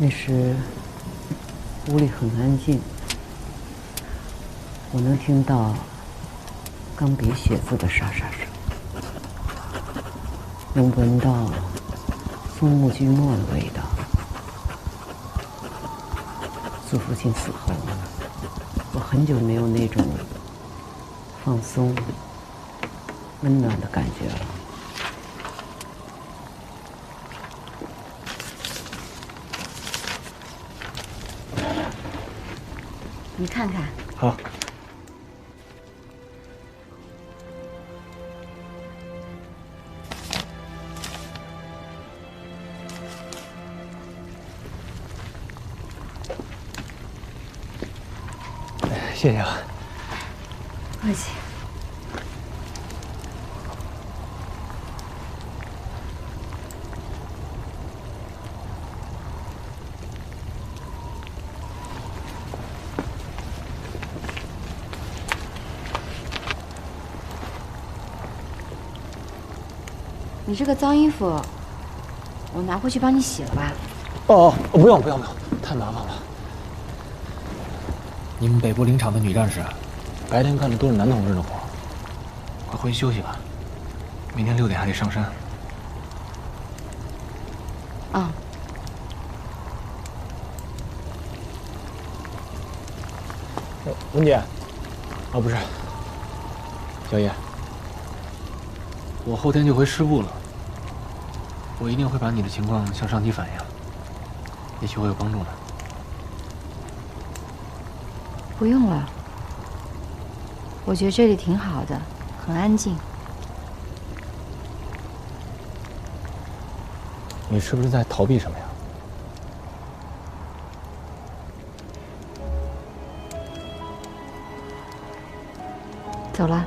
那时屋里很安静，我能听到钢笔写字的沙沙声，能闻到松木锯末的味道。自父亲死后，我很久没有那种放松、温暖的感觉了。你看看。好。谢谢啊。不客气。你这个脏衣服，我拿回去帮你洗了吧。哦，不用，太麻烦了。你们北部林场的女战士，白天干的都是男同志的活，快回去休息吧。明天6点还得上山。啊。文姐，不是，小叶，我后天就回师部了，我一定会把你的情况向上级反映，也许会有帮助的。不用了，我觉得这里挺好的，很安静。你是不是在逃避什么呀？走了。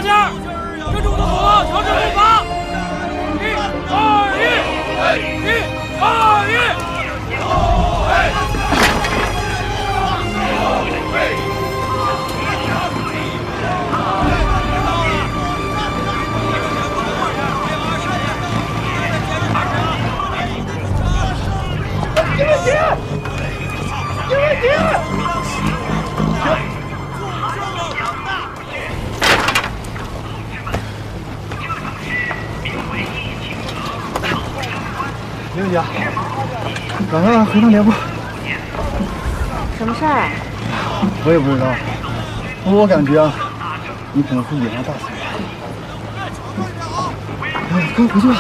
点，跟着我的口号，调整步伐。1、2、1，1、2、1。林姐，赶快回趟连部。什么事儿？我也不知道，我感觉啊，你可能会引来大死。哎，快回去吧。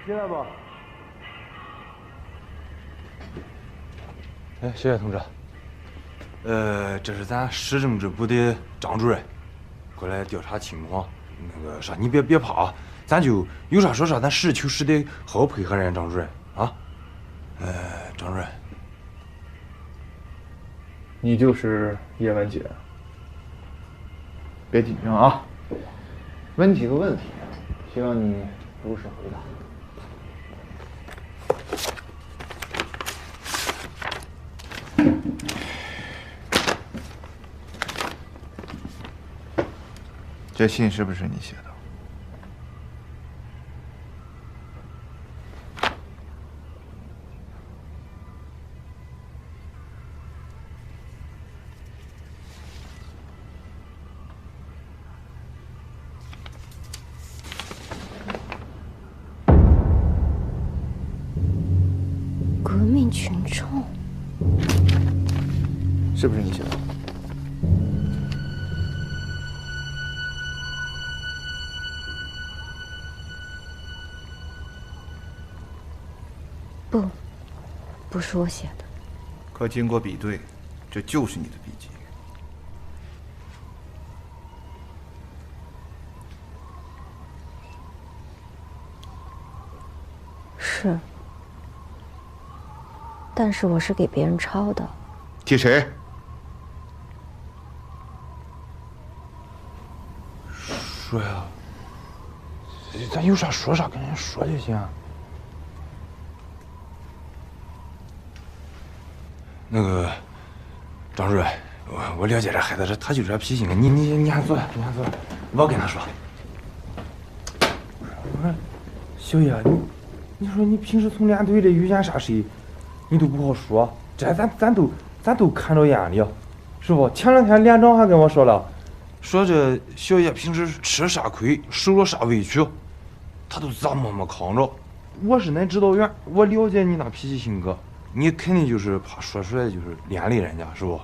进来吧。哎，谢谢同志。这是咱市政治部的张主任，过来调查情况。那个啥，你别怕啊，咱就有啥说啥，咱实事求是的好好配合人家张主任啊。张主任，你就是叶文洁。别紧张啊，问题个问题，希望你如实回答。这信是不是你写的？革命群众，是不是你写的？不是我写的。可经过比对，这就是你的笔迹。是，但是我是给别人抄的。替谁？说呀，咱有啥说啥，跟人说就行。那个张主任，我了解这孩子，他就这脾性。你先坐下，我跟他说。我说，小叶，你说你平时从连队里遇见啥事，你都不好说，这咱都看着眼里，是不？前两天连长还跟我说了，说这小叶平时吃啥亏，受了啥委屈，他都咋默默扛着。我是恁指导员，我了解你那脾气性格。你肯定就是怕说出来就是连累人家，是不？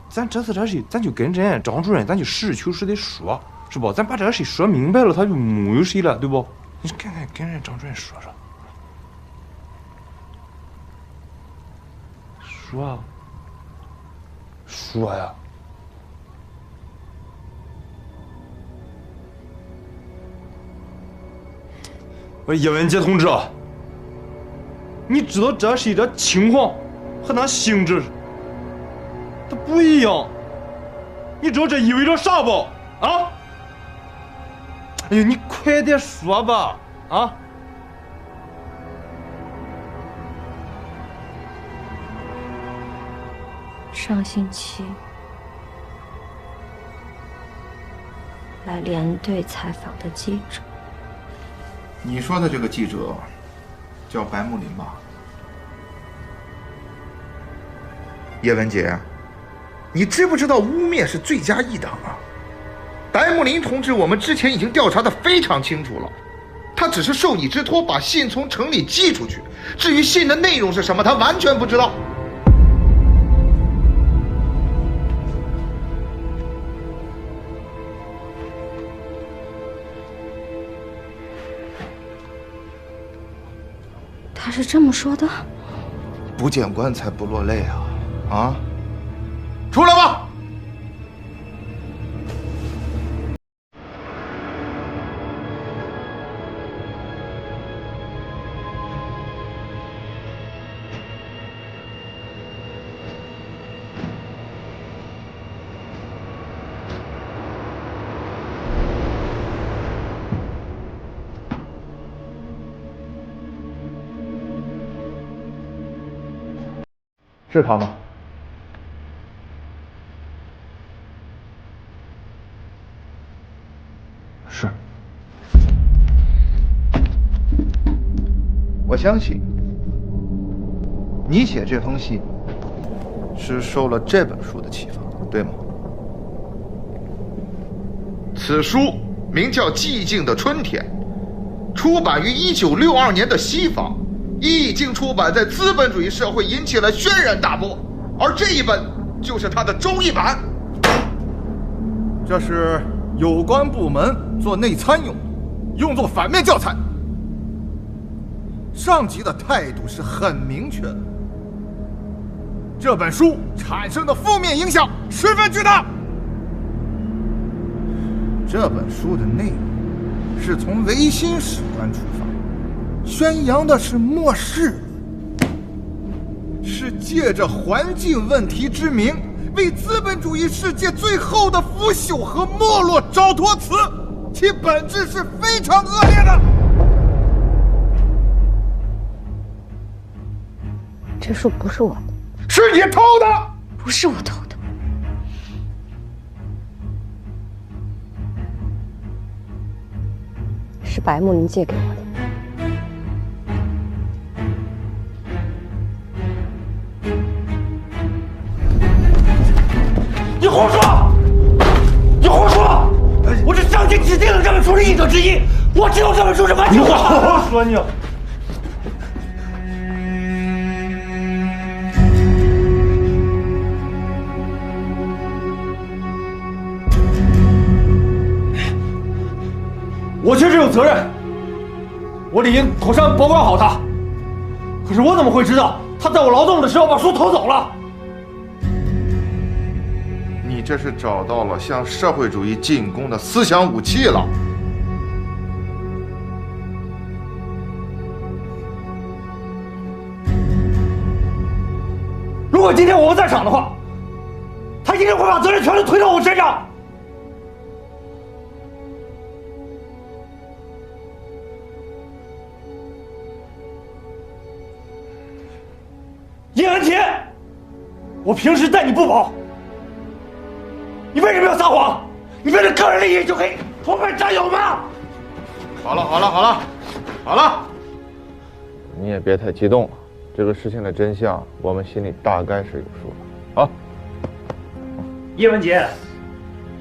咱这次这事，咱就跟人家张主任，咱就实事求是的说，是不？咱把这个事说明白了，他就没有谁了，对不？你看看跟人家张主任说说，说呀！我叶文洁同志。你知道这是一个情况和那性质它不一样，你知道这意味着啥不？啊？哎呦，你快点说吧！啊？上星期来连队采访的记者。你说的这个记者叫白木林吧？叶文洁，你知不知道污蔑是罪加一等啊？白木林同志，我们之前已经调查得非常清楚了，他只是受你之托把信从城里寄出去，至于信的内容是什么，他完全不知道。他是这么说的？不见棺材不落泪啊！啊，出来吧！是他吗？是。我相信，你写这封信是受了这本书的启发，对吗？此书名叫《寂静的春天》，出版于1962年的西方。一经出版，在资本主义社会引起了轩然大波，而这一本就是它的中译版。这是有关部门做内参用作反面教材。上级的态度是很明确的，这本书产生的负面影响十分巨大。这本书的内容是从唯心史观出发，宣扬的是末世论，是借着环境问题之名，为资本主义世界最后的腐朽和没落找托词，其本质是非常恶劣的。这书不是我的，是你偷的！不是我偷的。是白木林借给我的。你胡说！你胡说！我是上级指定了这本书的译者之一，我知道这本书是完全。你好好说你。我确实有责任，我理应妥善保管好它。可是我怎么会知道他在我劳动的时候把书偷走了？你这是找到了向社会主义进攻的思想武器了。如果今天我不在场的话，他一定会把责任全都推到我身上。叶文洁，我平时待你不薄，你为什么要撒谎？你为了个人利益就可以同伴战友吗？好了，你也别太激动了，这个事情的真相我们心里大概是有数的。好，叶文洁，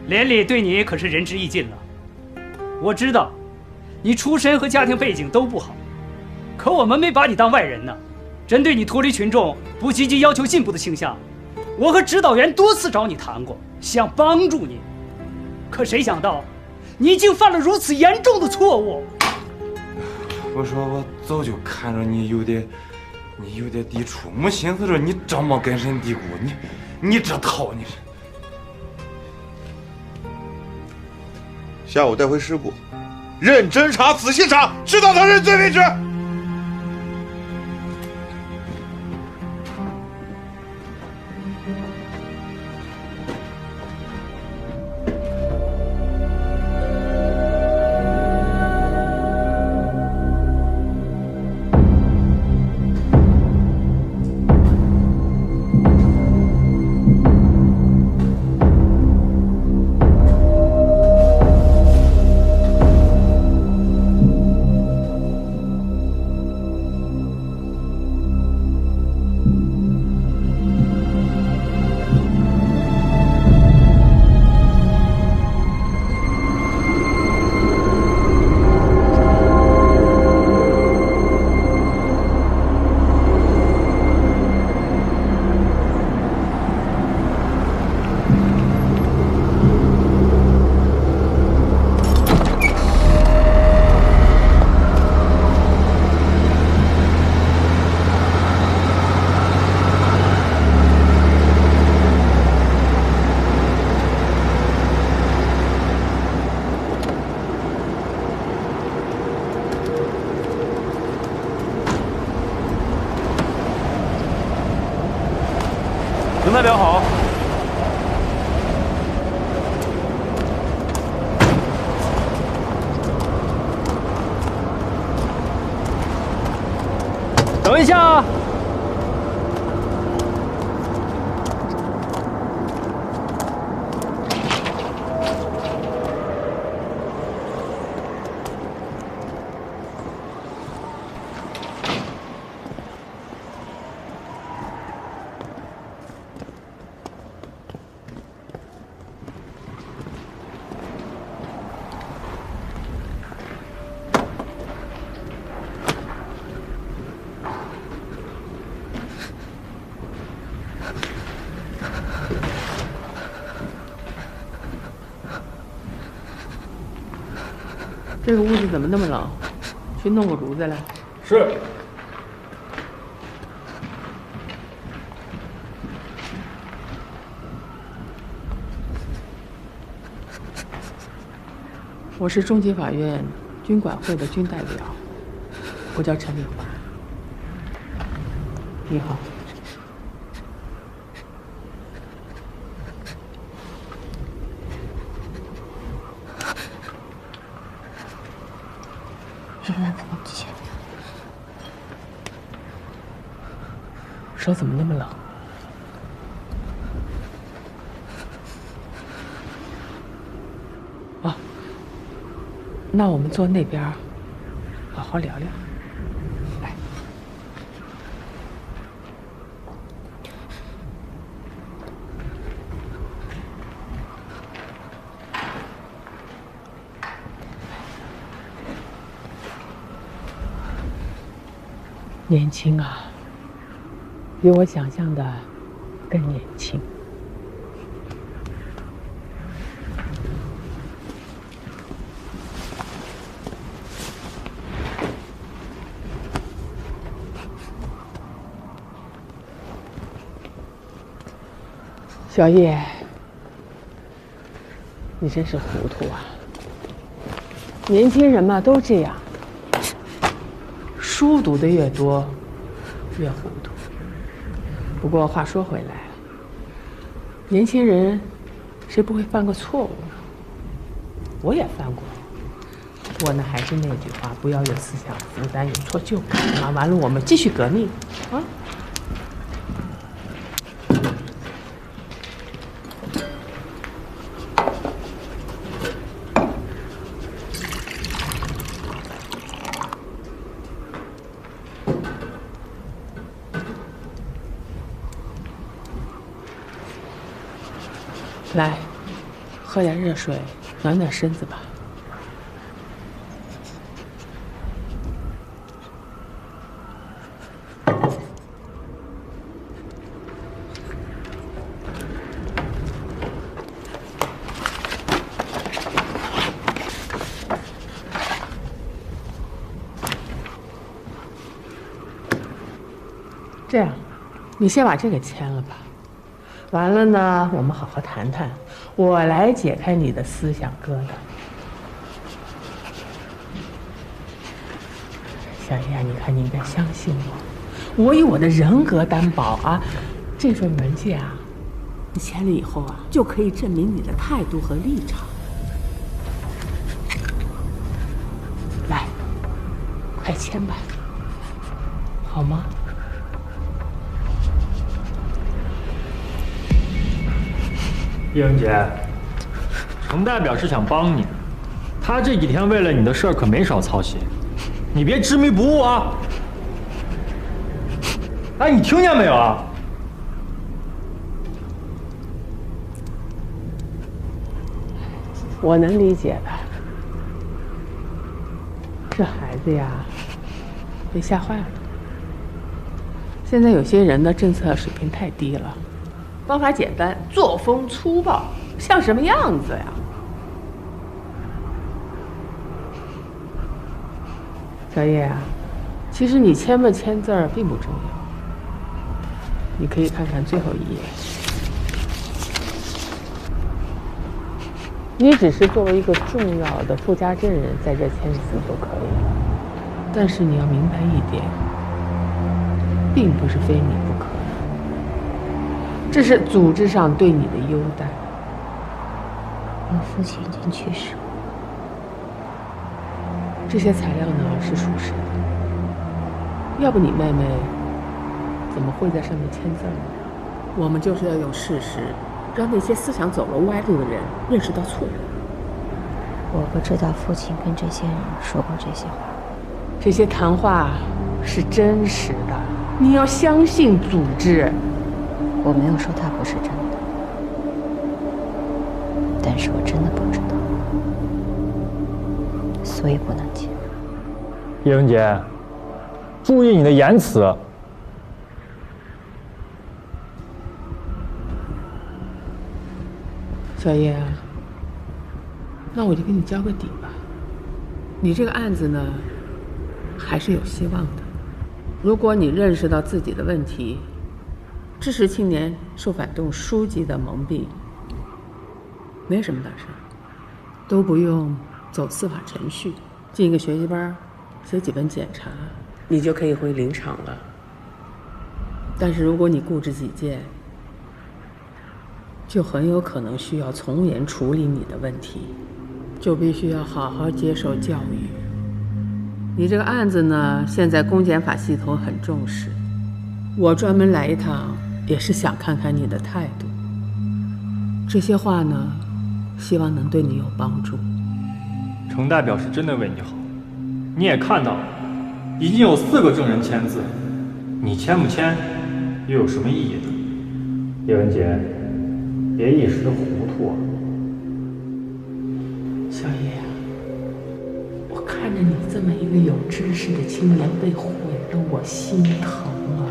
连里对你可是仁至义尽了。我知道，你出身和家庭背景都不好，可我们没把你当外人呢。针对你脱离群众、不积极要求进步的倾向，我和指导员多次找你谈过，想帮助你，可谁想到，你竟犯了如此严重的错误。我说我早就看着你有点抵触，没寻思着你这么根深蒂固，你这套你是。下午带回尸骨，认真查、仔细查，直到他认罪为止。一下啊！这个屋子怎么那么冷？去弄个炉子来。是。我是中级法院军管会的军代表，我叫陈丽华。你好。手怎么那么冷？啊，那我们坐那边，好好聊聊。来，年轻啊！比我想象的更年轻。小叶，你真是糊涂啊！年轻人嘛，都这样，书读的越多，越糊涂。不过话说回来，年轻人谁不会犯个错误呢？我也犯过。不过呢，还是那句话，不要有思想负担，有错就改嘛。完了，我们继续革命啊！来，喝点热水，暖暖身子吧。这样，你先把这个签了吧。完了呢，我们好好谈谈，我来解开你的思想疙瘩。小叶，你看，你应该相信我，我有我的人格担保啊。这份文件啊，你签了以后啊，就可以证明你的态度和立场。来，快签吧，好吗？叶文杰，程代表是想帮你，他这几天为了你的事儿可没少操心，你别执迷不悟啊！哎，你听见没有啊？我能理解的，这孩子呀，被吓坏了。现在有些人的政策水平太低了。方法简单，作风粗暴，像什么样子呀？小叶啊，其实你签不签字儿并不重要，你可以看看最后一页。你只是作为一个重要的附加证人在这签字就可以了，但是你要明白一点，并不是非你不可。这是组织上对你的优待。我父亲已经去世了。这些材料呢是属实的，要不你妹妹怎么会在上面签字呢？我们就是要用事实，让那些思想走了歪路的人认识到错误。我不知道父亲跟这些人说过这些话。这些谈话是真实的，你要相信组织。我没有说它不是真的，但是我真的不知道，所以不能接。叶文洁，注意你的言辞。小叶，那我就给你交个底吧。你这个案子呢，还是有希望的。如果你认识到自己的问题，支持青年受反动书籍的蒙蔽，没什么大事，都不用走司法程序，进一个学习班，写几本检查，你就可以回林场了。但是如果你固执己见，就很有可能需要从严处理你的问题，就必须要好好接受教育。你这个案子呢，现在公检法系统很重视，我专门来一趟，也是想看看你的态度。这些话呢，希望能对你有帮助。程代表是真的为你好，你也看到了，已经有4个证人签字，你签不签，又有什么意义呢？叶文洁，别一时糊涂啊！小叶，我看着你这么一个有知识的青年被毁了，我心疼啊！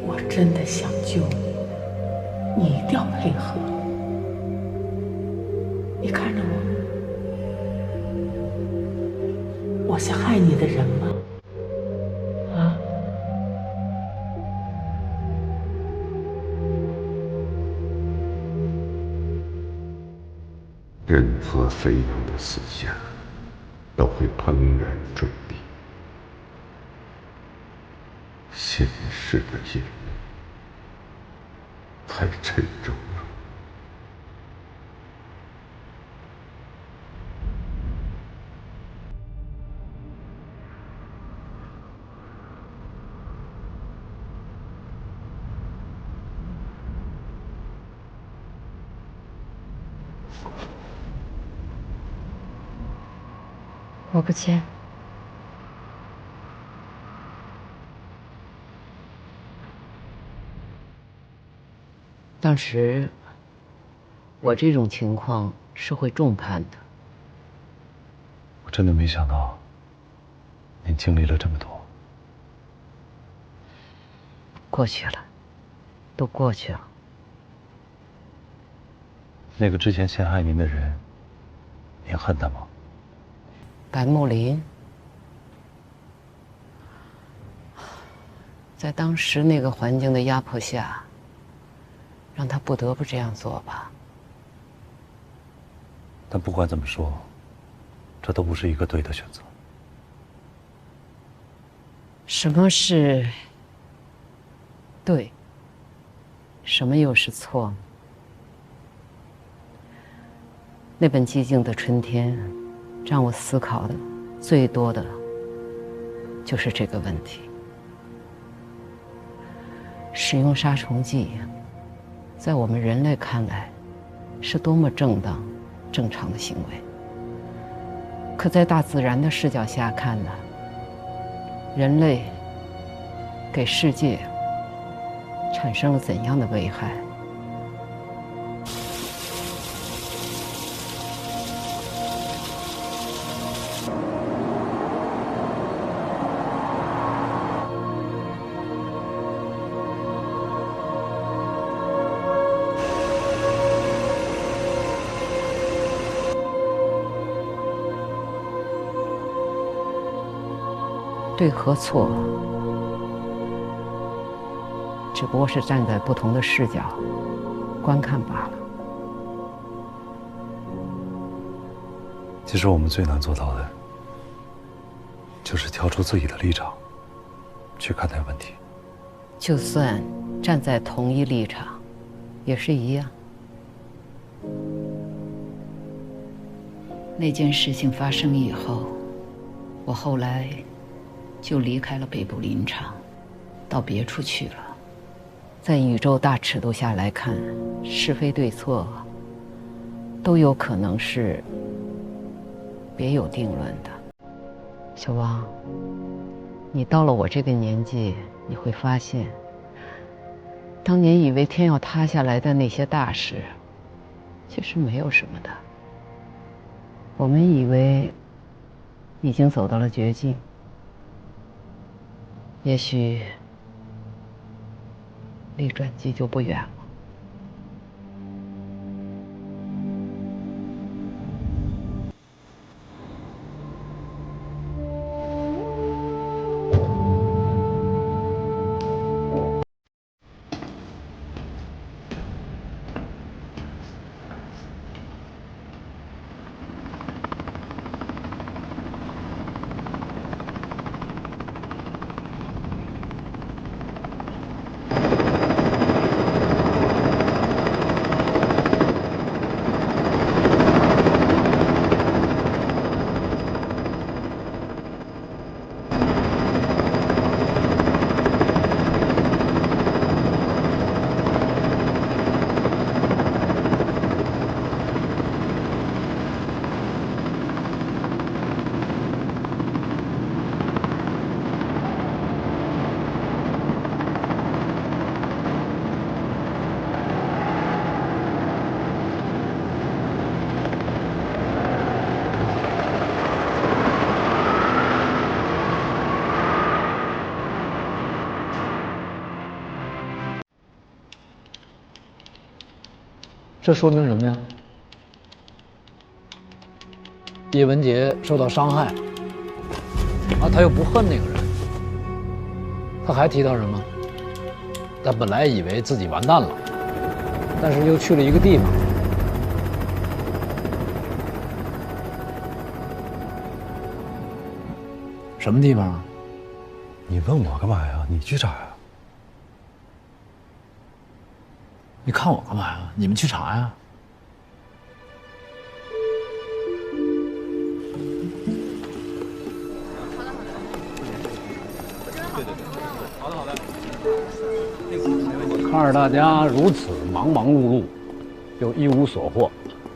我真的想救你，你一定要配合。你看着我，我是害你的人吗？啊？任何飞扬的思想都会怦然坠地，现实的眼泪太沉重了。我不签。当时我这种情况是会重判的。我真的没想到，您经历了这么多。过去了，都过去了。那个之前陷害您的人，您恨他吗？白木林，在当时那个环境的压迫下，让他不得不这样做吧。但不管怎么说，这都不是一个对的选择。什么是对？什么又是错呢？那本寂静的春天，让我思考的最多的就是这个问题。使用杀虫剂，在我们人类看来，是多么正当、正常的行为。可在大自然的视角下看呢，人类给世界产生了怎样的危害？对和错，只不过是站在不同的视角观看罢了。其实我们最难做到的，就是跳出自己的立场，去看待问题。就算站在同一立场，也是一样。那件事情发生以后，我后来就离开了北部林场，到别处去了。在宇宙大尺度下来看，是非对错都有可能是别有定论的。小王，你到了我这个年纪，你会发现，当年以为天要塌下来的那些大事，其实没有什么的。我们以为已经走到了绝境，也许离转机就不远了。这说明什么呀？叶文洁受到伤害，他又不恨那个人，他还提到什么？他本来以为自己完蛋了，但是又去了一个地方。什么地方啊？你问我干嘛呀？你去查呀？你看我干嘛呀？你们去查呀！看着大家如此忙忙碌碌，又一无所获，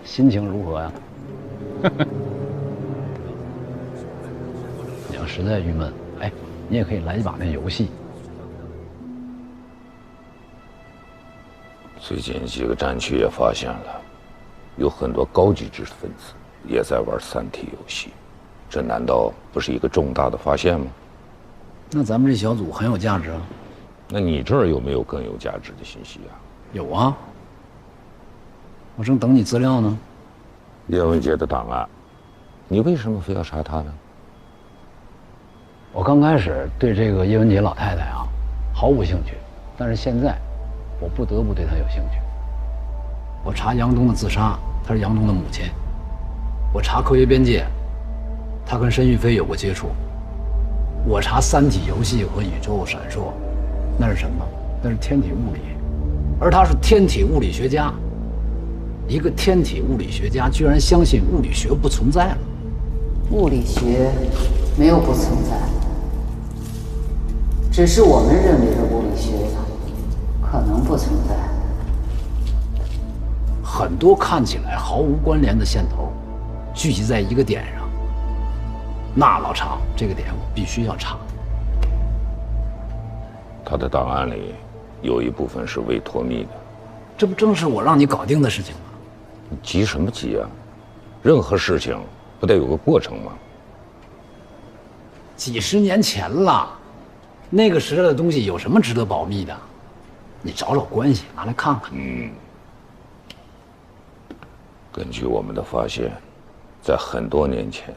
心情如何呀？你要实在郁闷，哎，你也可以来一把那游戏。最近几个战区也发现了，有很多高级知识分子也在玩3体游戏，这难道不是一个重大的发现吗？那咱们这小组很有价值啊。那你这儿有没有更有价值的信息啊？有啊，我正等你资料呢。叶文洁的档案，你为什么非要查他呢？我刚开始对这个叶文洁老太太啊毫无兴趣，但是现在我不得不对她有兴趣。我查杨东的自杀，她是杨东的母亲；我查科学边界，她跟申玉飞有过接触；我查3体游戏和宇宙闪烁，那是什么？那是天体物理，而他是天体物理学家。一个天体物理学家居然相信物理学不存在了。物理学没有不存在，只是我们认为的物理学可能不存在。很多看起来毫无关联的线头，聚集在一个点上。那老常，这个点我必须要查。他的档案里有一部分是未脱密的，这不正是我让你搞定的事情吗？你急什么急啊？任何事情不得有个过程吗？几十年前了，那个时代的东西有什么值得保密的？你找找关系拿来看看。根据我们的发现，在很多年前，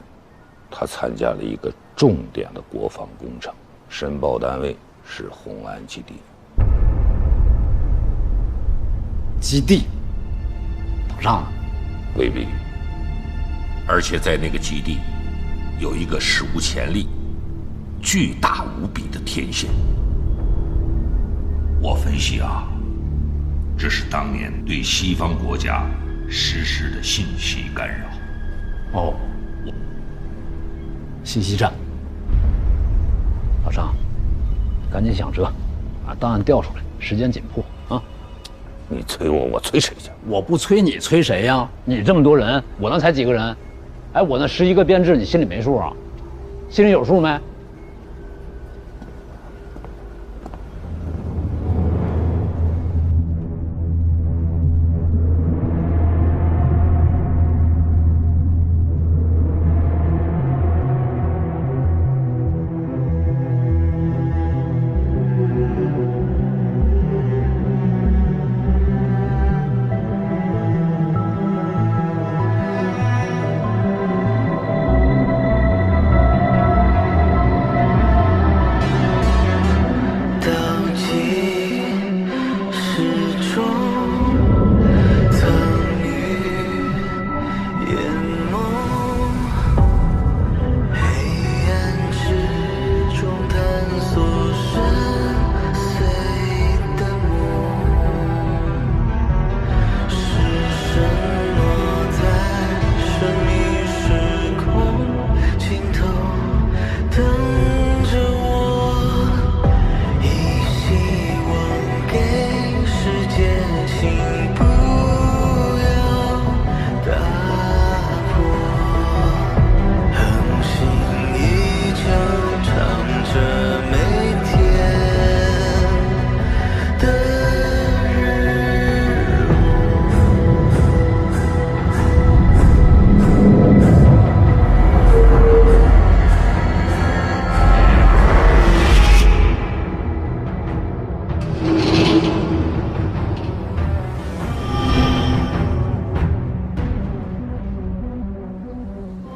他参加了一个重点的国防工程，申报单位是红安基地。基地打仗了？未必。而且在那个基地，有一个史无前例、巨大无比的天线。我分析啊，这是当年对西方国家实施的信息干扰。哦，信息站。老张，赶紧想辙，把档案调出来，时间紧迫啊！你催我，我催谁去？我不催你，催谁呀？你这么多人，我那才几个人？哎，我那11个编制，你心里没数啊？心里有数没？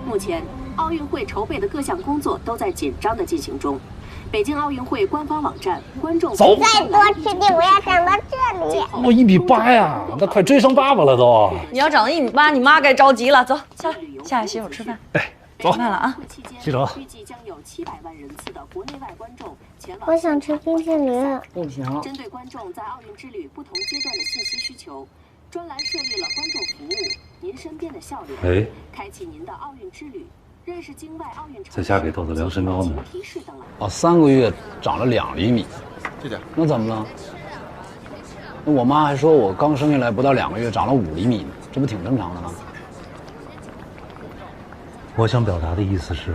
目前，奥运会筹备的各项工作都在紧张的进行中。北京奥运会官方网站观众走，再多吃点，我要长到这里。我1.8米呀，那快追上爸爸了都。你要长到1.8米，你妈该着急了。走，下来，下来洗手吃饭。哎，走，吃饭了啊。洗手。预计将有700万人次的国内外观众前往。我想吃冰淇淋。不行。针对观众在奥运之旅不同阶段的信息需求，专栏设立了观众服务“您身边的笑脸”，哎，开启您的奥运之旅。认识境外奥运在家给豆子量身高呢。哦，3个月长了2厘米，这点那怎么了？那我妈还说我刚生下来不到2个月长了5厘米呢，这不挺正常的吗？我想表达的意思是，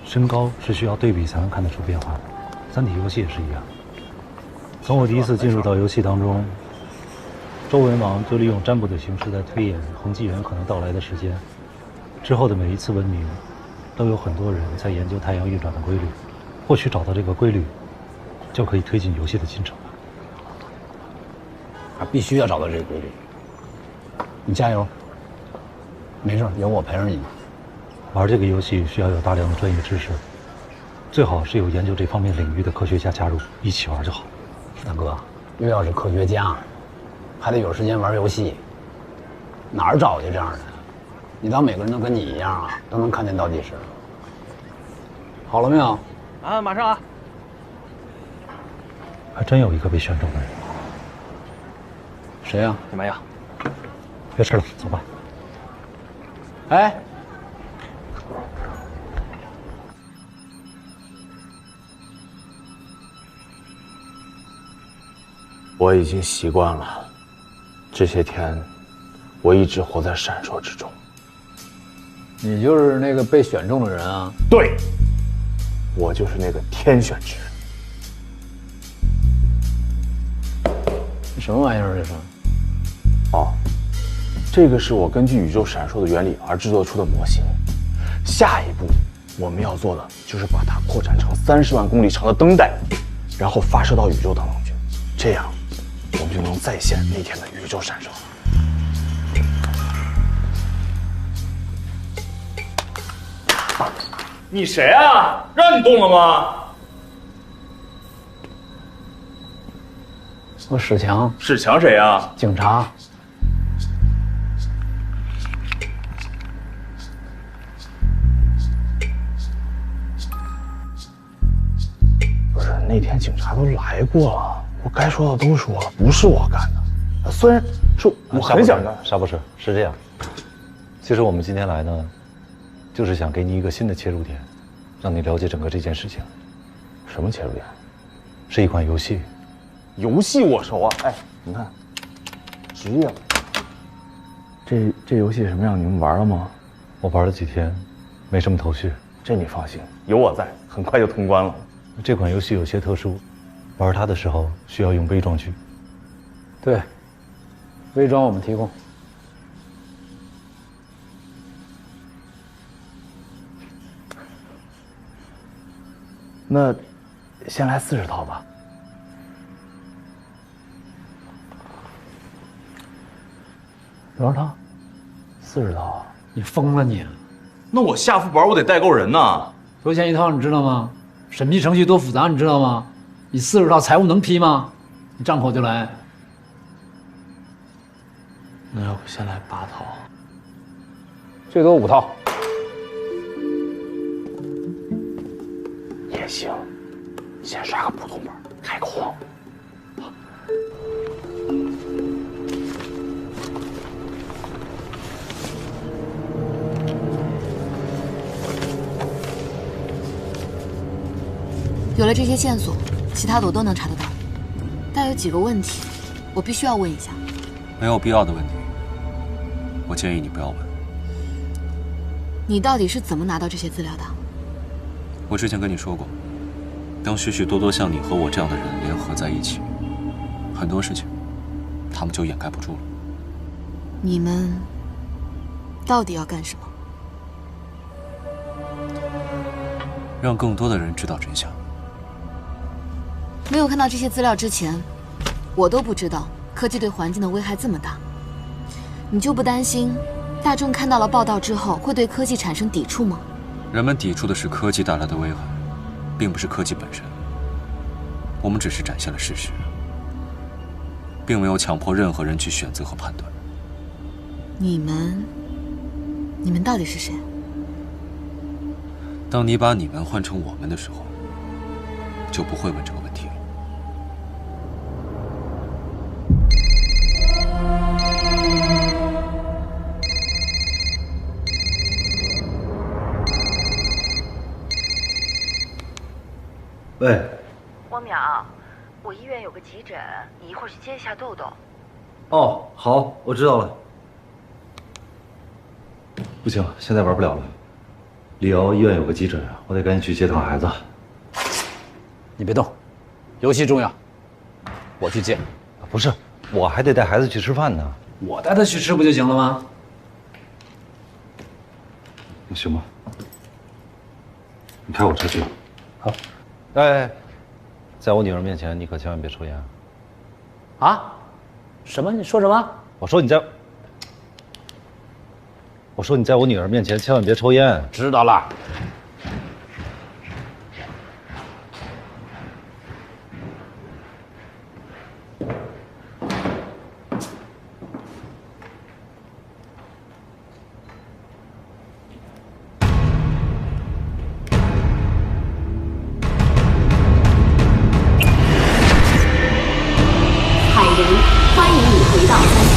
身高是需要对比才能看得出变化的。三体游戏也是一样。从我第一次进入到游戏当中，周文王就利用占卜的形式在推演恒纪元可能到来的时间。之后的每一次文明，都有很多人在研究太阳运转的规律，或许找到这个规律，就可以推进游戏的进程了。必须要找到这个规律。你加油，没事，有我陪着你呢。玩这个游戏需要有大量的专业知识，最好是有研究这方面领域的科学家加入，一起玩就好。大哥，又要是科学家，还得有时间玩游戏，哪儿找去这样的？你当每个人都跟你一样啊，都能看见倒计时？好了没有？啊，马上啊！还真有一个被选中的人。谁呀？你妈呀！别吃了，走吧。哎，我已经习惯了，这些天，我一直活在闪烁之中。你就是那个被选中的人啊？对，我就是那个天选之人。什么玩意儿这是？哦，这个是我根据宇宙闪烁的原理而制作出的模型。下一步我们要做的就是把它扩展成30万公里长的灯带，然后发射到宇宙当中去，这样我们就能再现那天的宇宙闪烁。你谁啊？让你动了吗？我史强。史强谁啊？警察。不是，那天警察都来过了，我该说的都说了，不是我干的。虽然说我很想干。沙博士是这样，其实我们今天来呢，就是想给你一个新的切入点，让你了解整个这件事情。什么切入点？是一款游戏。游戏我熟啊！哎，你看，职业了。这游戏什么样？你们玩了吗？我玩了几天，没什么头绪。这你放心，有我在，很快就通关了。这款游戏有些特殊，玩它的时候需要用微装具。对，微装我们提供。那先来40套吧。多少套？40套。你疯了你！那我下副本我得带够人呐。多少钱一套你知道吗？审批程序多复杂你知道吗？你40套财务能批吗？你张口就来。那要不先来8套？最多5套。也行，先刷个普通本，开个荒。有了这些线索，其他的我都能查得到，但有几个问题，我必须要问一下。没有必要的问题，我建议你不要问。你到底是怎么拿到这些资料的？我之前跟你说过，当许许多多像你和我这样的人联合在一起，很多事情，他们就掩盖不住了。你们到底要干什么？让更多的人知道真相。没有看到这些资料之前，我都不知道科技对环境的危害这么大。你就不担心大众看到了报道之后会对科技产生抵触吗？人们抵触的是科技带来的危害，并不是科技本身。我们只是展现了事实，并没有强迫任何人去选择和判断。你们到底是谁？当你把你们换成我们的时候，就不会问这个问题了。喂，汪淼，我医院有个急诊，你一会儿去接一下豆豆。哦，好，我知道了。不行，现在玩不了了。李瑶医院有个急诊啊，我得赶紧去接趟孩子。你别动，游戏重要，我去接。不是，我还得带孩子去吃饭呢。我带他去吃不就行了吗？那行吧，你开我车去。好。哎，在我女儿面前，你可千万别抽烟。啊？什么？你说什么？我说你在我女儿面前千万别抽烟。知道了。海人，欢迎你回到三体。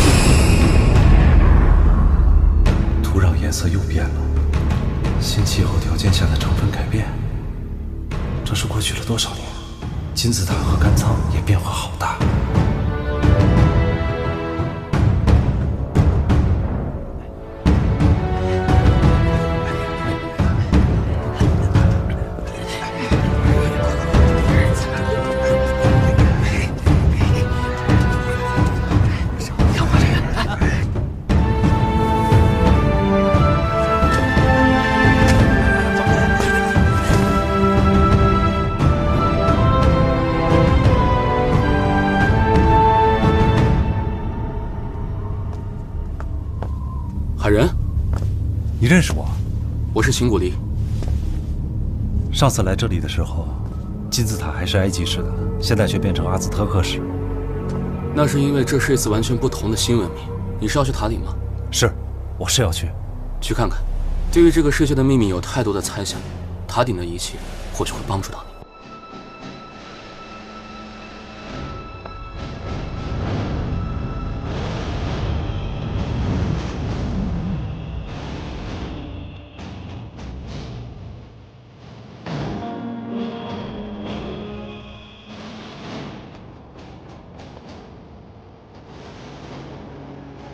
土壤颜色又变了，新气候条件下的成分改变。这是过去了多少年？金字塔和干仓也变化好大。海人，你认识我？我是秦古离。上次来这里的时候，金字塔还是埃及式的，现在却变成阿兹特克式。那是因为这是一次完全不同的新文明。你是要去塔顶吗？是，我是要去。去看看。对于这个世界的秘密有太多的猜想，塔顶的仪器或许会帮助到你。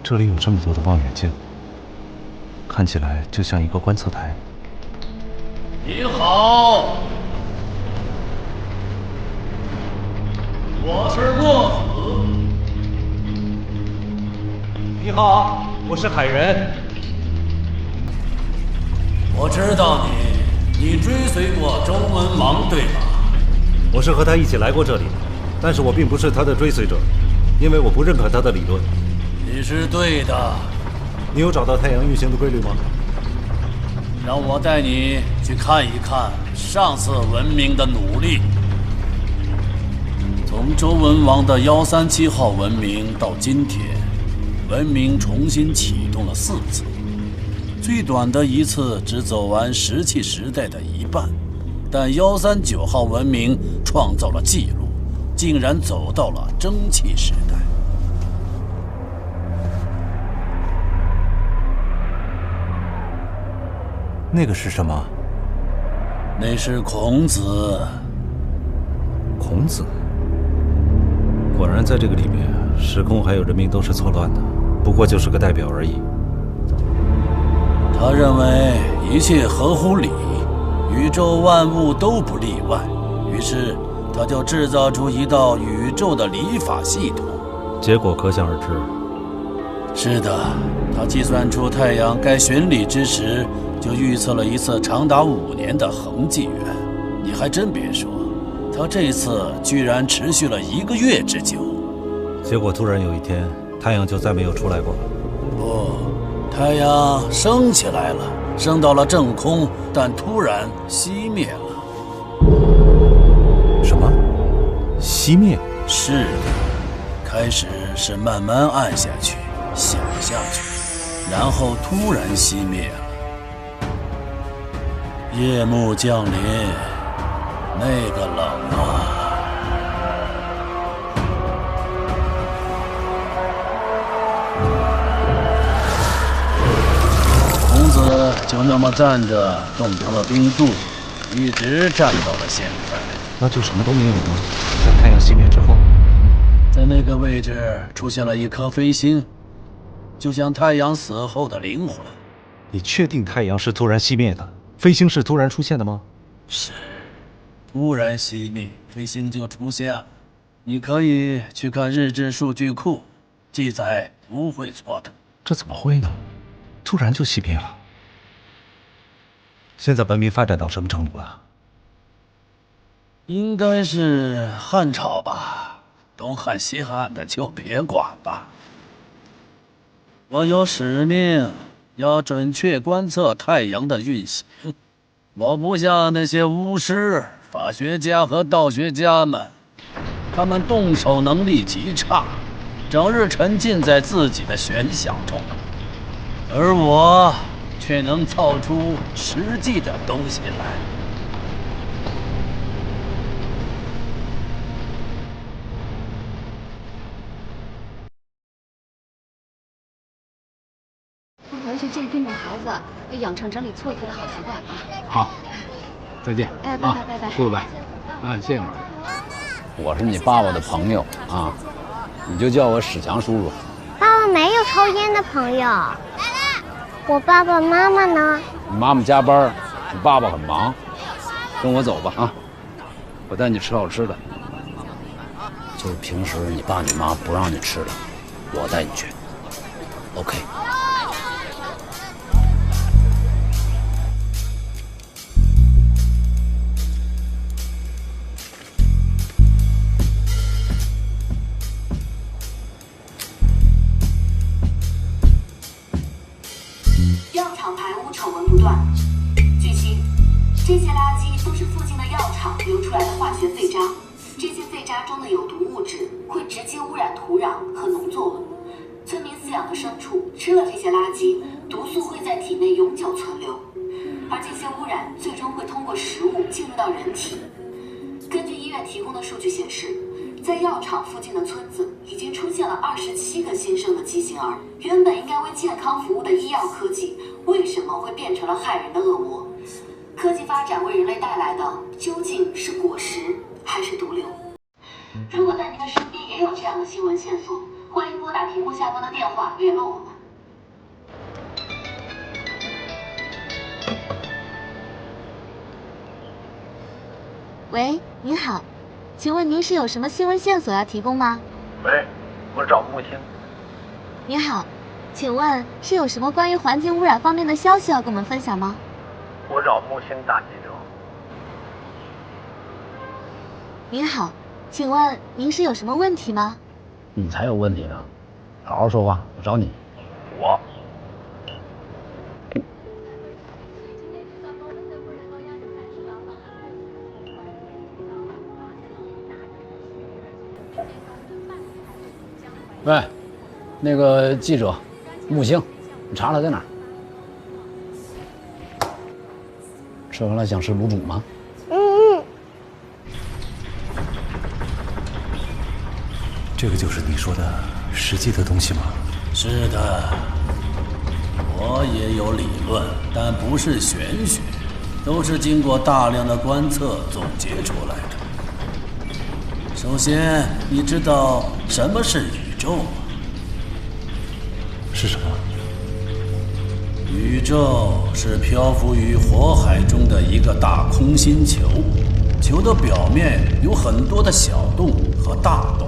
这里有这么多的望远镜，看起来就像一个观测台。你好，我是墨子。你好，我是海人。我知道你追随过周文王，对吧？我是和他一起来过这里，但是我并不是他的追随者，因为我不认可他的理论。你是对的。你有找到太阳运行的规律吗？让我带你去看一看上次文明的努力。从周文王的137号文明到今天，文明重新启动了4次，最短的一次只走完石器时代的一半，但139号文明创造了记录，竟然走到了蒸汽时代。那个是什么？那是孔子。孔子。果然，在这个里面，时空还有人民都是错乱的，不过就是个代表而已。他认为一切合乎理，宇宙万物都不例外，于是他就制造出一道宇宙的礼法系统。结果可想而知。是的，他计算出太阳该巡礼之时，就预测了一次长达5年的恒纪元。你还真别说，他这次居然持续了1个月之久。结果突然有一天，太阳就再没有出来过了。不，太阳升起来了，升到了正空，但突然熄灭了。什么？熄灭？是的，开始是慢慢暗下去，小下去，然后突然熄灭了。夜幕降临，那个冷啊！孔子就那么站着，动成了冰柱，一直站到了现在。那就什么都没有了。在太阳熄灭之后，在那个位置出现了一颗飞星，就像太阳死后的灵魂。你确定太阳是突然熄灭的？飞星是突然出现的吗？是，突然熄灭，飞星就出现了。你可以去看日志数据库，记载不会错的。这怎么会呢？突然就熄灭了。现在文明发展到什么程度了？应该是汉朝吧，东汉西汉的就别管了。我有使命，要准确观测太阳的运行。我不像那些巫师、法学家和道学家们，他们动手能力极差，整日沉浸在自己的玄想中，而我却能造出实际的东西来。回去建议跟着孩子养成整理错题的好习惯啊。好，再见。哎，拜拜拜拜。不拜。啊，谢谢了。我是你爸爸的朋友啊，你就叫我史强叔叔。爸爸没有抽烟的朋友。我爸爸妈妈呢？你妈妈加班，你爸爸很忙。跟我走吧啊，我带你吃好吃的。就是平时你爸你妈不让你吃的，我带你去。OK。药厂排污丑闻不断。据悉，这些垃圾都是附近的药厂流出来的化学废渣，这些废渣中的有毒物质会直接污染土壤和农作物。村民饲养的牲畜吃了这些垃圾，毒素会在体内永久存留，而这些污染最终会通过食物进入到人体。根据医院提供的数据显示，在药厂附近的村子已经出现了27个新生的畸形儿。原本应该为健康服务的医药科技，为什么会变成了害人的恶魔？科技发展为人类带来的究竟是果实还是毒瘤？如果在您的身边也有这样的新闻线索，欢迎拨打屏幕下方的电话联络我们。喂，您好，请问您是有什么新闻线索要提供吗？喂，我找木星。您好，请问是有什么关于环境污染方面的消息要跟我们分享吗？我找木星大记者。您好，请问您是有什么问题吗？你才有问题呢，好好说话，我找你。我。喂，那个记者，木星，你查查在哪儿？吃完了想吃卤煮吗？这个就是你说的实际的东西吗？是的，我也有理论，但不是玄学，都是经过大量的观测总结出来的。首先，你知道什么是宇宙吗？是什么？宇宙是漂浮于火海中的一个大空心球，球的表面有很多的小洞和大洞，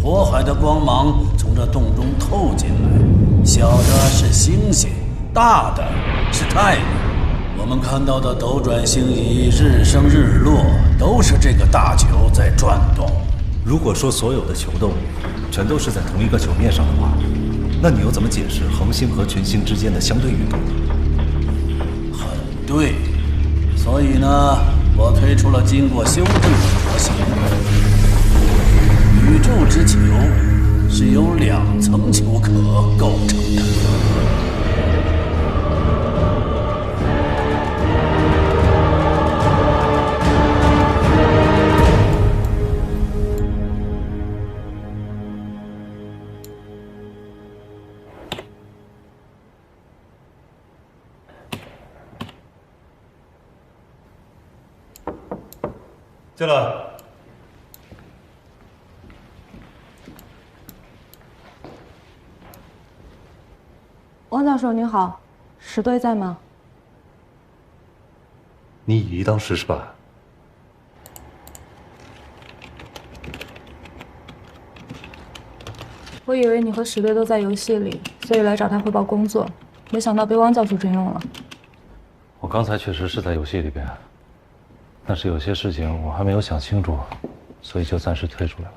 火海的光芒从这洞中透进来，小的是星星，大的是太阳。我们看到的斗转星移、日升日落，都是这个大球在转动。如果说所有的球洞全都是在同一个球面上的话，那你又怎么解释恒星和群星之间的相对运动呢？很对，所以呢，我推出了经过修正的模型。宇宙之球是由2层球壳构成的。进来。王教授您好，石队在吗？你以一当十是吧？我以为你和石队都在游戏里，所以来找他汇报工作，没想到被汪教授征用了。我刚才确实是在游戏里边，但是有些事情我还没有想清楚，所以就暂时退出来了。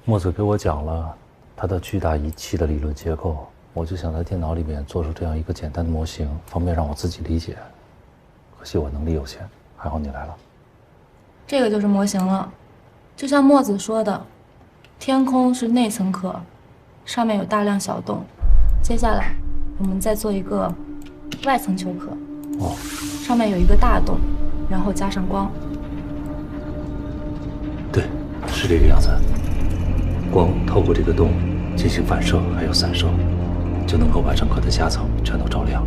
墨子给我讲了他的巨大仪器的理论结构，我就想在电脑里面做出这样一个简单的模型，方便让我自己理解。可惜我能力有限，还好你来了。这个就是模型了，就像墨子说的，天空是内层壳，上面有大量小洞。接下来我们再做一个外层球壳，上面有一个大洞，然后加上光。对，是这个样子。光透过这个洞进行反射还有散射，就能够把整个的夹层全都照亮，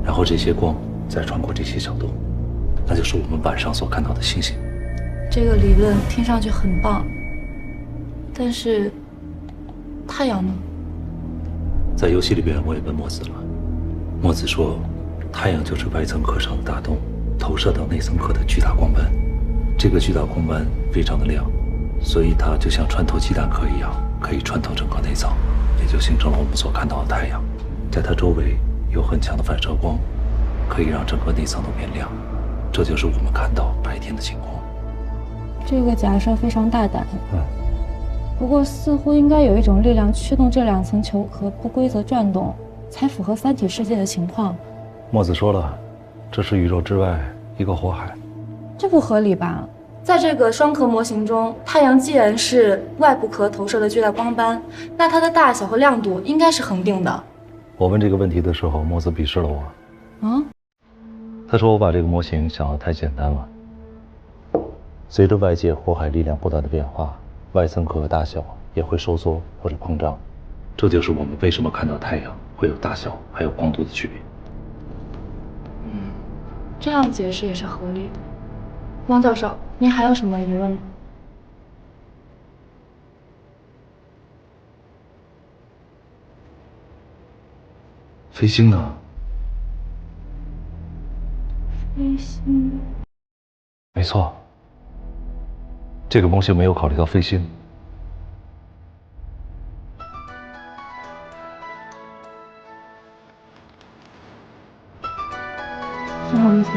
然后这些光再穿过这些小洞，那就是我们晚上所看到的星星。这个理论听上去很棒，但是太阳呢？在游戏里边我也问墨子了，墨子说太阳就是外层壳上的大洞投射到内层壳的巨大光斑，这个巨大光斑非常的亮，所以它就像穿透鸡蛋壳一样，可以穿透整个内层，也就形成了我们所看到的太阳。在它周围有很强的反射光，可以让整个内层都变亮，这就是我们看到白天的情况。这个假设非常大胆，不过似乎应该有一种力量驱动这2层球壳不规则转动，才符合三体世界的情况。墨子说了，这是宇宙之外一个火海。这不合理吧？在这个双壳模型中，太阳既然是外部壳投射的巨大光斑，那它的大小和亮度应该是恒定的。我问这个问题的时候，墨子鄙视了我。啊？他说我把这个模型想得太简单了。随着外界火海力量不断的变化，外层壳大小也会收缩或者膨胀，这就是我们为什么看到太阳会有大小还有光度的区别。这样解释也是合理。汪教授，您还有什么疑问吗？飞星呢？飞星。没错，这个模型没有考虑到飞星。不好意思。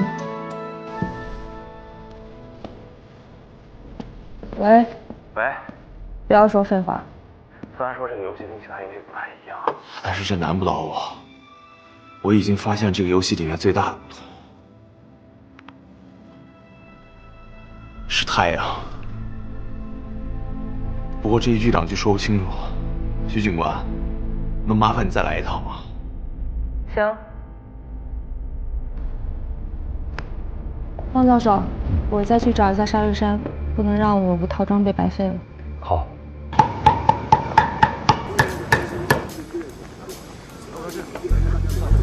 喂。喂。不要说废话。虽然说这个游戏跟其他游戏不太一样，但是这难不倒我。我已经发现这个游戏里面最大的不同是太阳。不过这一句两句说不清楚，徐警官，能麻烦你再来一趟吗？行。汪教授，我再去找一下沙瑞山，不能让我无套装备白费了。好。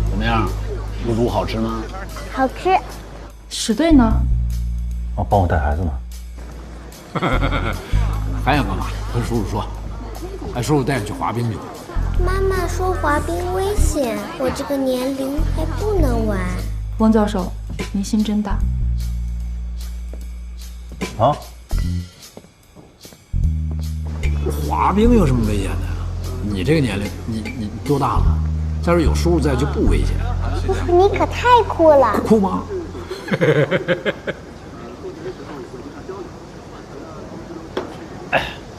怎么样，卤煮好吃吗？好吃。史队呢？哦，帮我带孩子呢。还想干嘛？跟叔叔说，让叔叔带你去滑冰去。妈妈说滑冰危险，我这个年龄还不能玩。汪教授，您心真大。啊？滑冰有什么危险的呀？你这个年龄，你多大了？再说有叔叔在就不危险。你可太酷了。酷吗？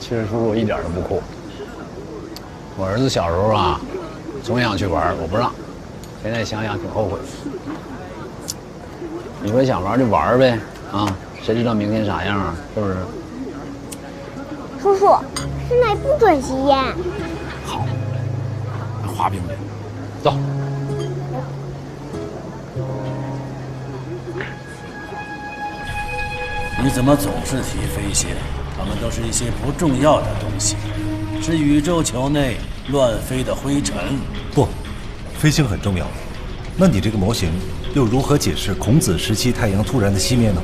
其实叔叔一点都不酷。我儿子小时候啊，总想去玩，我不让。现在想想挺后悔。你说想玩就玩呗，啊，谁知道明天啥样啊？是不是？叔叔，室内不准吸烟。好，那滑冰去，走。你怎么总是提飞仙？它们都是一些不重要的东西，是宇宙球内乱飞的灰尘。不，飞星很重要。那你这个模型又如何解释孔子时期太阳突然的熄灭呢？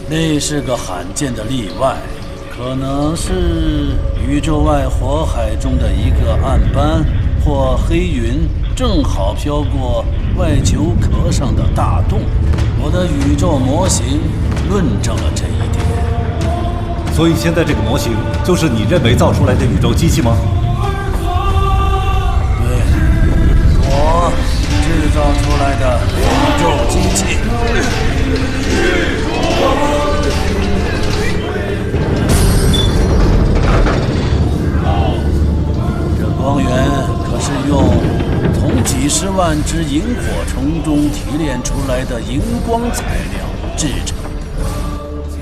那是个罕见的例外，可能是宇宙外火海中的一个暗斑或黑云，正好飘过外球壳上的大洞。我的宇宙模型论证了这一点。所以现在这个模型就是你认为造出来的宇宙机器吗？对，我制造出来的宇宙机器。这光源可是用从几十万只萤火虫中提炼出来的荧光材料制成的，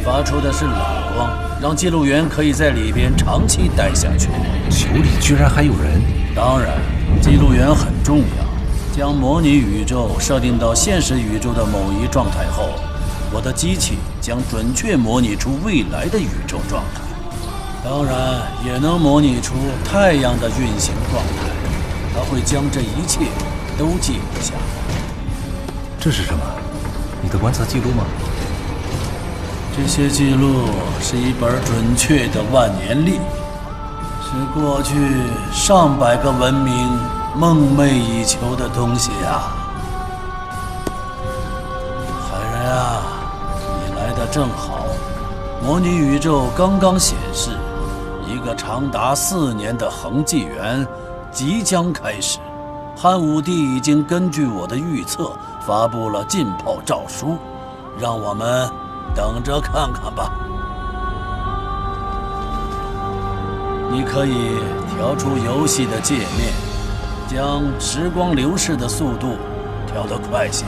发出的是冷光，让记录员可以在里边长期待下去。球里居然还有人？当然，记录员很重要。将模拟宇宙设定到现实宇宙的某一状态后，我的机器将准确模拟出未来的宇宙状态，当然也能模拟出太阳的运行状态。它会将这一切都记录下来。这是什么？你的观测记录吗？这些记录是一本准确的万年历，是过去上百个文明梦寐以求的东西啊！海人啊，你来得正好。模拟宇宙刚刚显示，一个长达4年的恒纪元即将开始。汉武帝已经根据我的预测发布了禁炮诏书，让我们等着看看吧。你可以调出游戏的界面，将时光流逝的速度调得快些。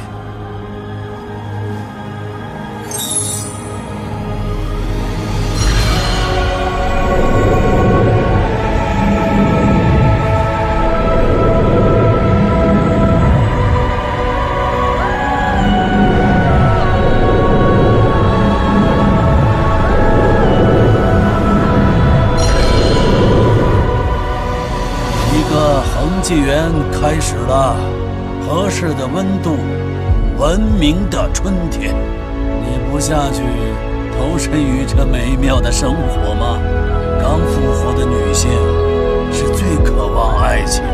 纪元开始了，合适的温度，文明的春天。你不下去投身于这美妙的生活吗？刚复活的女性是最渴望爱情的。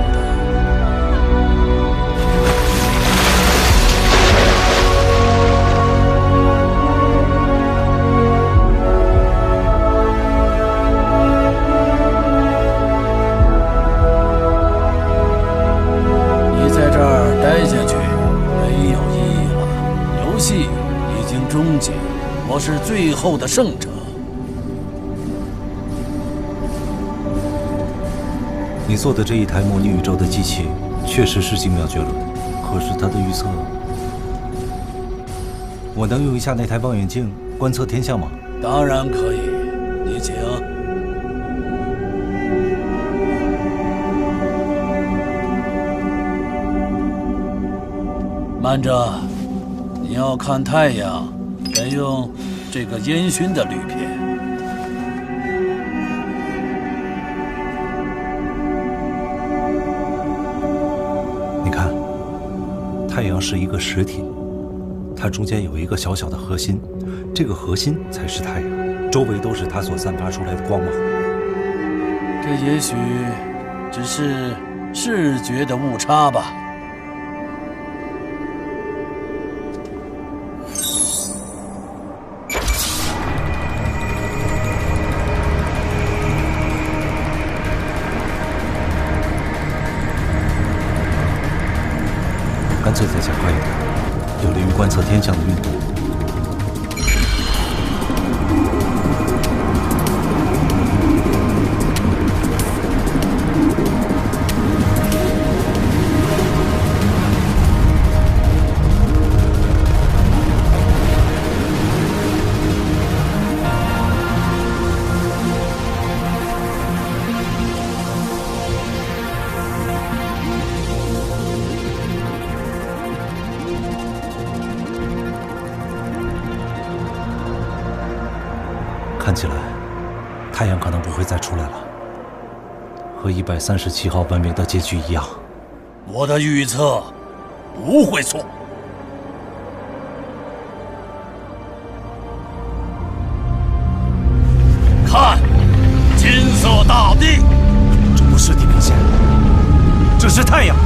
后的圣者。你做的这一台模拟宇宙的机器，确实是精妙绝伦。可是它的预测，我能用一下那台望远镜观测天象吗？当然可以，你请。慢着，你要看太阳，得用这个烟熏的滤片。你看，太阳是一个实体，它中间有一个小小的核心，这个核心才是太阳，周围都是它所散发出来的光芒。这也许只是视觉的误差吧。干脆再加快一点，有利于观测天象的运动。看起来，太阳可能不会再出来了，和137号文明的结局一样。我的预测不会错。看，金色大地，这不是地平线，这是太阳。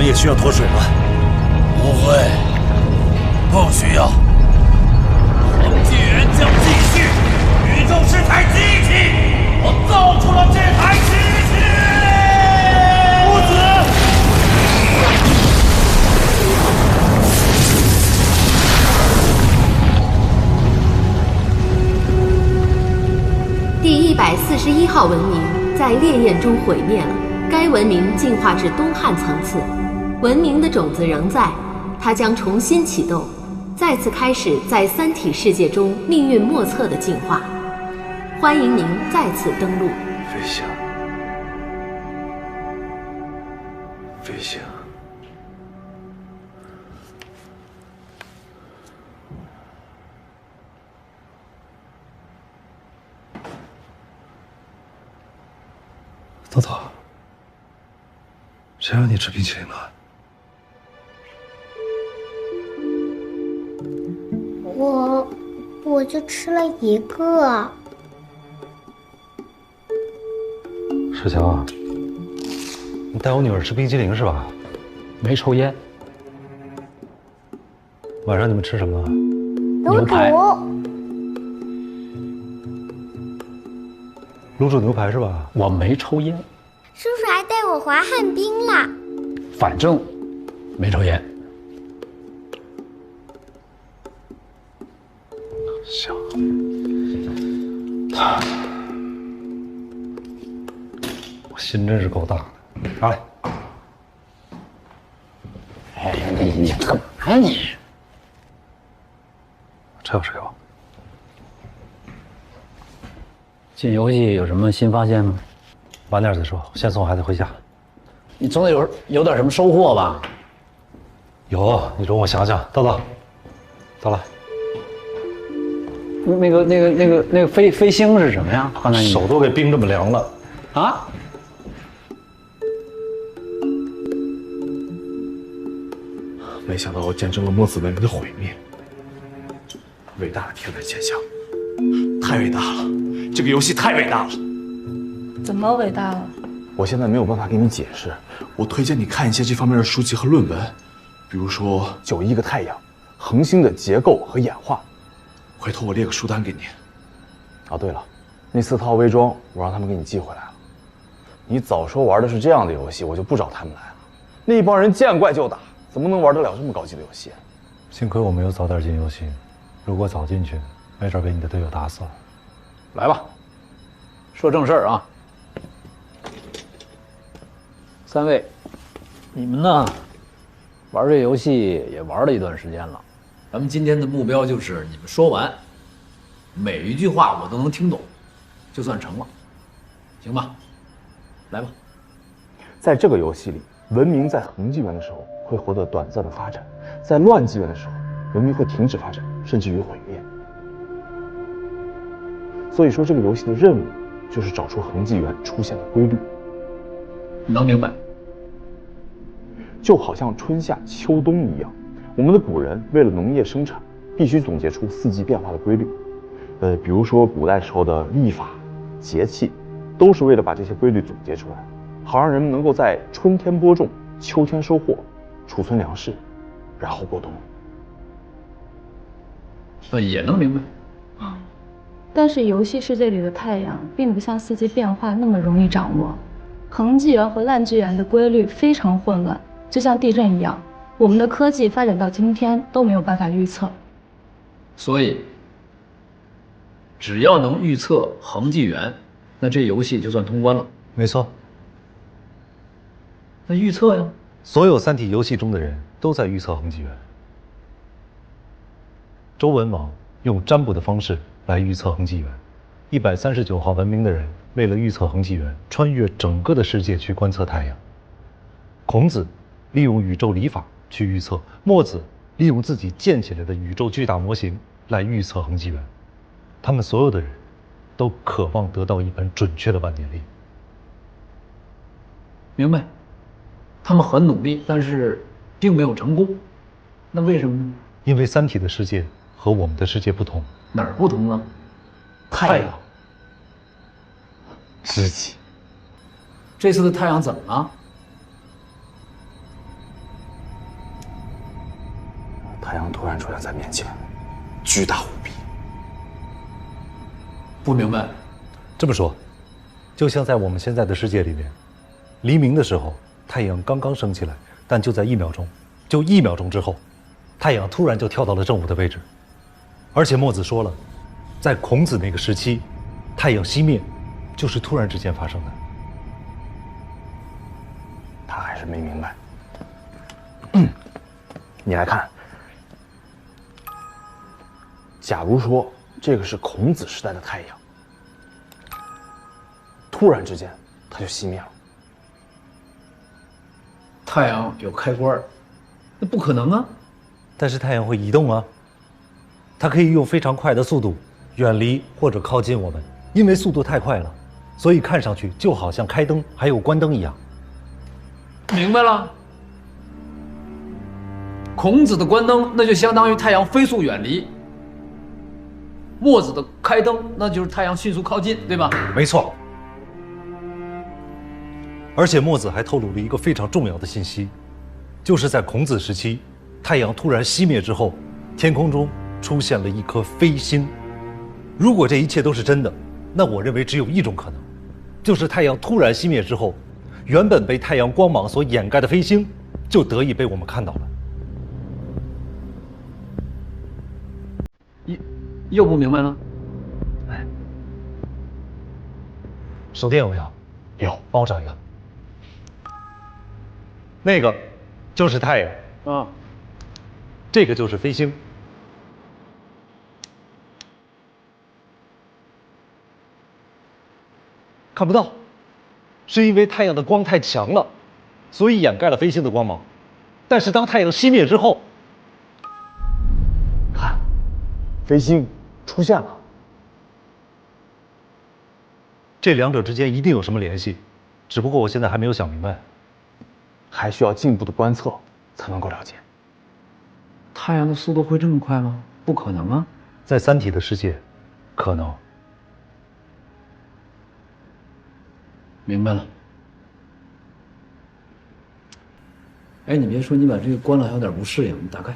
也需要脱水了。不会，不需要。程序员将继续。宇宙是台机器，我造出了这台机器。母子。第141号文明在烈焰中毁灭了，该文明进化至东汉层次。文明的种子仍在，它将重新启动，再次开始在三体世界中命运莫测的进化。欢迎您再次登陆。飞行，飞行。豆豆，谁让你吃冰淇淋了？我就吃了一个。世强啊，你带我女儿吃冰激凌是吧？没抽烟。晚上你们吃什么？牛排。卤煮牛排是吧？我没抽烟。叔叔还带我滑旱冰了。反正没抽烟。行。我心真是够大的。拿来。哎呀，你干嘛呀你？这钥匙给我。进游戏有什么新发现吗？晚点再说，先送孩子回家。你总得有点什么收获吧？有，你容我想想。豆豆，走了。那个飞星是什么呀？刚才你手都给冰这么凉了啊！没想到我见证了墨子文明的毁灭，伟大的天才现象，太伟大了！这个游戏太伟大了。怎么伟大了？我现在没有办法给你解释，我推荐你看一些这方面的书籍和论文，比如说9亿个太阳、恒星的结构和演化。回头我列个书单给你。啊，对了，那4套微装我让他们给你寄回来了。你早说玩的是这样的游戏，我就不找他们来了。那帮人见怪就打，怎么能玩得了这么高级的游戏？幸亏我没有早点进游戏，如果早进去，没准被你的队友打死了。来吧，说正事儿啊。3位，你们呢，玩这游戏也玩了一段时间了。咱们今天的目标就是你们说完，每一句话我都能听懂，就算成了，行吧？来吧。在这个游戏里，文明在恒纪元的时候会获得短暂的发展，在乱纪元的时候，文明会停止发展，甚至于毁灭。所以说，这个游戏的任务就是找出恒纪元出现的规律。能明白？就好像春夏秋冬一样，我们的古人为了农业生产，必须总结出4季变化的规律。比如说古代时候的历法、节气，都是为了把这些规律总结出来，好让人们能够在春天播种、秋天收获，储存粮食，然后过冬。也能明白。但是游戏世界里的太阳并不像4季变化那么容易掌握，恒纪元和烂纪元的规律非常混乱，就像地震一样，我们的科技发展到今天都没有办法预测。所以，只要能预测恒纪元，那这游戏就算通关了。没错。那预测呀？所有3体游戏中的人都在预测恒纪元。周文王用占卜的方式来预测恒纪元，139号文明的人为了预测恒纪元，穿越整个的世界去观测太阳。孔子利用宇宙礼法去预测，墨子利用自己建起来的宇宙巨大模型来预测恒纪元。他们所有的人都渴望得到一本准确的万年历。明白？他们很努力，但是并没有成功。那为什么呢？因为3体的世界和我们的世界不同。哪儿不同呢？太阳。知己。这次的太阳怎么了？太阳突然出现在面前，巨大无比。不明白。这么说，就像在我们现在的世界里面，黎明的时候，太阳刚刚升起来，但就在1秒钟，就1秒钟之后，太阳突然就跳到了正午的位置。而且墨子说了，在孔子那个时期，太阳熄灭就是突然之间发生的。他还是没明白。你来看，假如说这个是孔子时代的太阳，突然之间它就熄灭了。太阳有开关，那不可能啊！但是太阳会移动啊，它可以用非常快的速度远离或者靠近我们，因为速度太快了，所以看上去就好像开灯还有关灯一样。明白了。孔子的关灯，那就相当于太阳飞速远离；墨子的开灯，那就是太阳迅速靠近，对吧？没错。而且墨子还透露了一个非常重要的信息，就是在孔子时期，太阳突然熄灭之后，天空中出现了一颗飞星。如果这一切都是真的，那我认为只有一种可能，就是太阳突然熄灭之后，原本被太阳光芒所掩盖的飞星，就得以被我们看到了。又不明白了？哎，手电有没有？有，帮我找一个。那个就是太阳啊，这个就是飞星。看不到，是因为太阳的光太强了，所以掩盖了飞星的光芒。但是当太阳熄灭之后，看，飞星出现了。这两者之间一定有什么联系，只不过我现在还没有想明白，还需要进一步的观测才能够了解。太阳的速度会这么快吗？不可能啊！在三体的世界，可能。明白了。哎，你别说，你把这个关了还有点不适应，你打开。